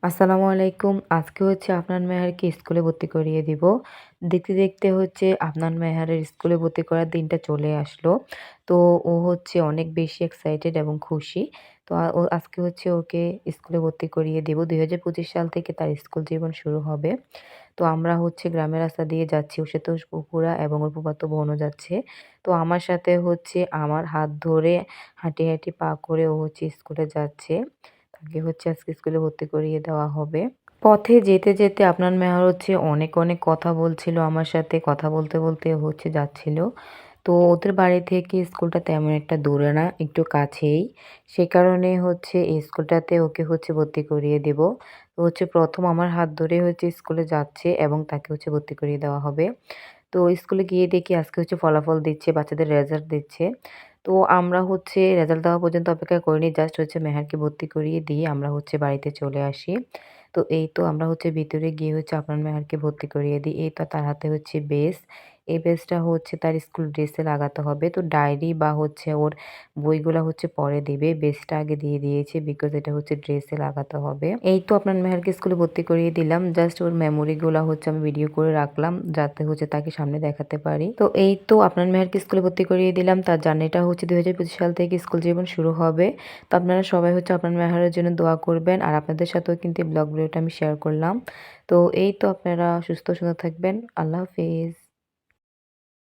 আসসালামু আলাইকুম। আজকে হচ্ছে আপনার মেহারকে স্কুলে ভর্তি করিয়ে দিব। দেখতে, দেখতে হচ্ছে আপনার মেহারের স্কুলে ভর্তি করার দিনটা চলে আসলো। তো ও হচ্ছে অনেক বেশি এক্সাইটেড এবং খুশি। তো ও আজকে হচ্ছে ওকে স্কুলে ভর্তি করিয়ে দিব। ২০২৫ সাল থেকে তার স্কুল জীবন শুরু হবে। তো আমরা হচ্ছে গ্রামের রাস্তা দিয়ে যাচ্ছি। ওর সাথে ওর ফুফুরা এবং ওর ফুফাতো বোনও যাচ্ছে। তো আমার সাথে হচ্ছে আমার হাত ধরে হাঁটি, হাঁটি পা করে ও হচ্ছে স্কুলে যাচ্ছে। তাকে হচ্ছে আজকে স্কুলে ভর্তি করিয়ে দেওয়া হবে। পথে যেতে, যেতে আপনার মেহর হচ্ছে অনেক, অনেক কথা বলছিল আমার সাথে। কথা বলতে, বলতে হচ্ছে যাচ্ছিল। তো ওদের বাড়ি থেকে স্কুলটা তেমন একটা দূরে না, একটু কাছেই। সে কারণে হচ্ছে এই স্কুলটাতে ওকে হচ্ছে ভর্তি করিয়ে দেব। তো হচ্ছে ১ম আমার হাত ধরে হচ্ছে স্কুলে যাচ্ছে এবং তাকে হচ্ছে ভর্তি করিয়ে দেওয়া হবে। তো স্কুলে গিয়ে দেখি আজকে হচ্ছে ফলাফল দিচ্ছে, বাচ্চাদের রেজাল্ট দিচ্ছে। তো আমরা হচ্ছে রেজাল্ট দেওয়া পর্যন্ত অপেক্ষা করিনি। জাস্ট হচ্ছে মেহারকে ভর্তি করিয়ে দিয়ে আমরা হচ্ছে বাড়িতে চলে আসি। তো এই তো আমরা হচ্ছে ভিতরে গিয়ে হচ্ছে আপনার মেহারকে ভর্তি করিয়ে দিই। এই তো তার হাতে হচ্ছে বেস। এই বেসটা হচ্ছে তার স্কুল ড্রেসে লাগাতে হবে। তো ডায়েরি বা হচ্ছে ওর বইগুলা হচ্ছে পরে দিবে। বেসটা আগে দিয়ে দিয়েছে বিকজ এটা হচ্ছে ড্রেসে লাগাতে হবে। এই তো আপনার মেহারকে স্কুলে ভর্তি করিয়ে দিলাম। জাস্ট ওর মেমোরি গুলা হচ্ছে আমি ভিডিও করে রাখলাম যাতে হচ্ছে তাকে সামনে দেখাতে পারি। তো এই তো আপনার মেহারকে স্কুলে ভর্তি করিয়ে দিলাম। তার জার্নিটা হচ্ছে ২০২৫ সাল থেকে স্কুল জীবন শুরু হবে। তো আপনারা সবাই হচ্ছে আপনার মেহারের জন্য দোয়া করবেন। আর আপনাদের সাথেও কিন্তু এই ব্লগ ভিডিওটা আমি শেয়ার করলাম। তো এই তো আপনারা সুস্থ সুন্দর থাকবেন। আল্লাহ হাফেজ।